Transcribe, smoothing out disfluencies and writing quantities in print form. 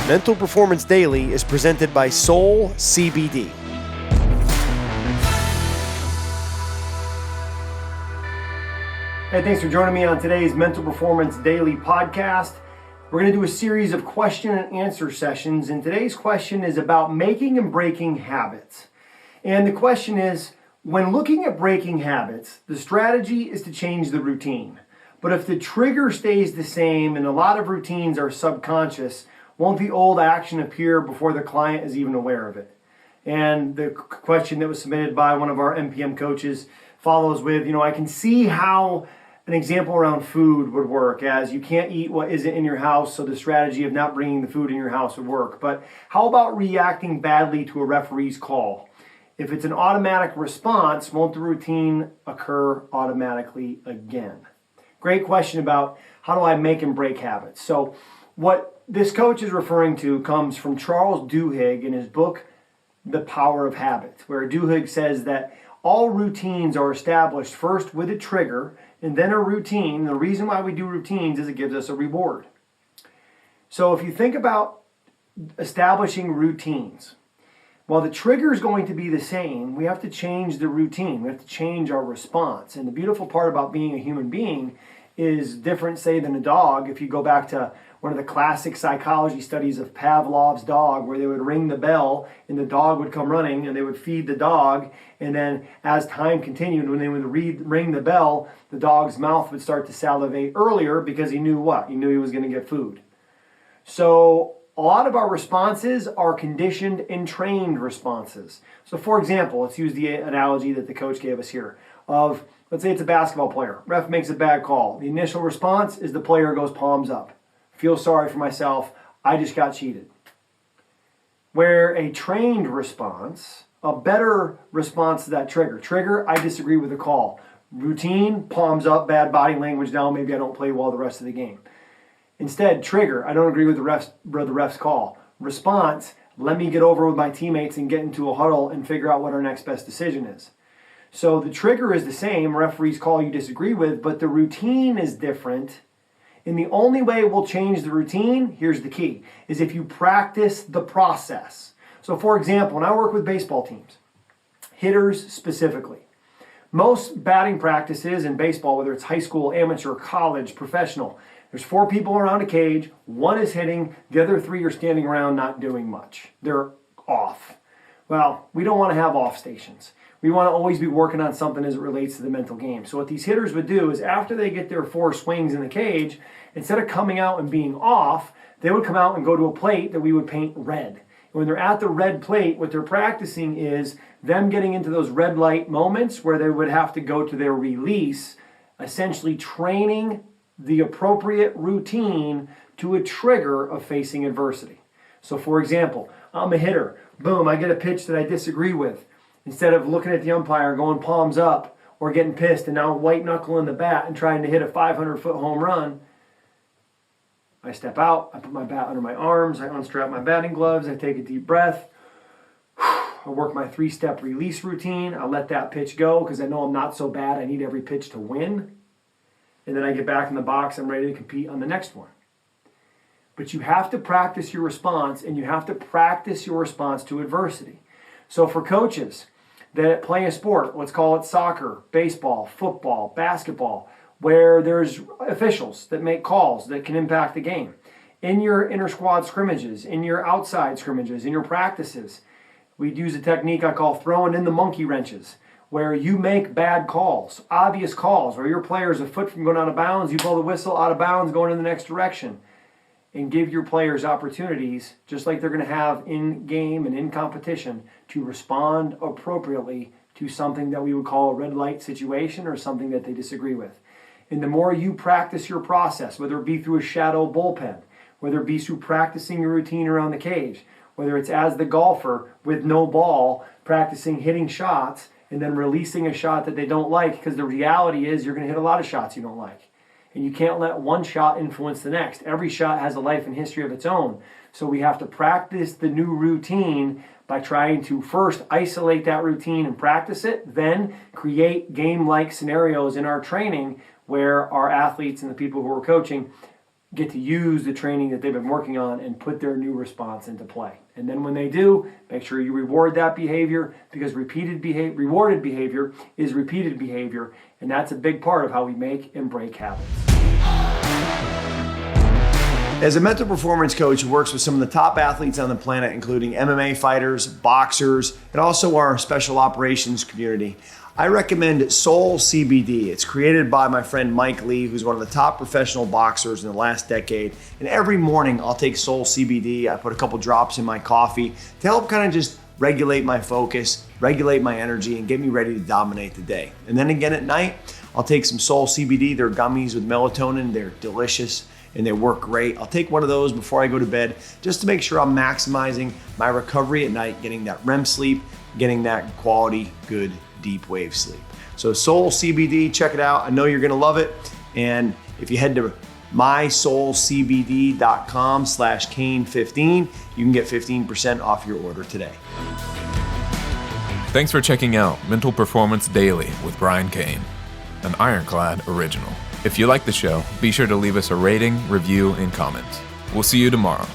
Mental Performance Daily is presented by Soul CBD. Hey, thanks for joining me on today's Mental Performance Daily podcast. We're going to do a series of question and answer sessions, and today's question is about making and breaking habits. And the question is, when looking at breaking habits, the strategy is to change the routine. But if the trigger stays the same and a lot of routines are subconscious, won't the old action appear before the client is even aware of it? And the question that was submitted by one of our MPM coaches follows with, I can see how an example around food would work, as you can't eat what isn't in your house, so the strategy of not bringing the food in your house would work. But how about reacting badly to a referee's call? If it's an automatic response, won't the routine occur automatically again? Great question about how do I make and break habits. So what this coach is referring to comes from Charles Duhigg in his book, The Power of Habit, where Duhigg says that all routines are established first with a trigger and then a routine. The reason why we do routines is it gives us a reward. So if you think about establishing routines, while the trigger is going to be the same, we have to change the routine. We have to change our response. And the beautiful part about being a human being is different, say, than a dog. If you go back to one of the classic psychology studies of Pavlov's dog, where they would ring the bell and the dog would come running and they would feed the dog. And then as time continued, when they would ring the bell, the dog's mouth would start to salivate earlier because he knew what? He knew he was going to get food. So a lot of our responses are conditioned and trained responses. So for example, let's use the analogy that the coach gave us here of, let's say it's a basketball player. Ref makes a bad call. The initial response is the player goes palms up. Feel sorry for myself, I just got cheated. Where a trained response, a better response to that trigger, I disagree with the call. Routine, palms up, bad body language, now maybe I don't play well the rest of the game. Instead, trigger, I don't agree with the ref's call. Response, let me get over with my teammates and get into a huddle and figure out what our next best decision is. So the trigger is the same, referee's call you disagree with, but the routine is different. And the only way we'll change the routine, here's the key, is if you practice the process. So for example, when I work with baseball teams, hitters specifically, most batting practices in baseball, whether it's high school, amateur, college, professional, there's 4 people around a cage, 1 is hitting, the other 3 are standing around not doing much. They're off. Well, we don't want to have off stations. We want to always be working on something as it relates to the mental game. So what these hitters would do is after they get their 4 swings in the cage, instead of coming out and being off, they would come out and go to a plate that we would paint red. And when they're at the red plate, what they're practicing is them getting into those red light moments where they would have to go to their release, essentially training the appropriate routine to a trigger of facing adversity. So for example, I'm a hitter. Boom, I get a pitch that I disagree with. Instead of looking at the umpire, going palms up, or getting pissed and now white knuckling the bat and trying to hit a 500-foot home run, I step out, I put my bat under my arms, I unstrap my batting gloves, I take a deep breath, I work my 3-step release routine, I let that pitch go because I know I'm not so bad, I need every pitch to win, and then I get back in the box, I'm ready to compete on the next one. But you have to practice your response, and you have to practice your response to adversity. So for coaches that play a sport, let's call it soccer, baseball, football, basketball, where there's officials that make calls that can impact the game. In your inter-squad scrimmages, in your outside scrimmages, in your practices, we'd use a technique I call throwing in the monkey wrenches, where you make bad calls, obvious calls, where your player is a foot from going out of bounds, you blow the whistle out of bounds, going in the next direction, and give your players opportunities, just like they're going to have in game and in competition, to respond appropriately to something that we would call a red light situation or something that they disagree with. And the more you practice your process, whether it be through a shadow bullpen, whether it be through practicing your routine around the cage, whether it's as the golfer with no ball, practicing hitting shots and then releasing a shot that they don't like, because the reality is you're going to hit a lot of shots you don't like. And you can't let one shot influence the next. Every shot has a life and history of its own. So we have to practice the new routine by trying to first isolate that routine and practice it, then create game-like scenarios in our training where our athletes and the people who are coaching get to use the training that they've been working on and put their new response into play. And then when they do, make sure you reward that behavior, because rewarded behavior is repeated behavior, and that's a big part of how we make and break habits. As a mental performance coach who works with some of the top athletes on the planet, including MMA fighters, boxers, and also our special operations community, I recommend Soul CBD. It's created by my friend Mike Lee, who's one of the top professional boxers in the last decade. And every morning I'll take Soul CBD. I put a couple drops in my coffee to help kind of just regulate my focus, regulate my energy, and get me ready to dominate the day. And then again at night, I'll take some Soul CBD. They're gummies with melatonin. They're delicious and they work great. I'll take one of those before I go to bed just to make sure I'm maximizing my recovery at night, getting that REM sleep, getting that quality, good, deep wave sleep. So Soul CBD, check it out. I know you're gonna love it. And if you head to mysoulcbd.com/Cain15, you can get 15% off your order today. Thanks for checking out Mental Performance Daily with Brian Cain, an Ironclad original. If you like the show, be sure to leave us a rating, review, and comment. We'll see you tomorrow.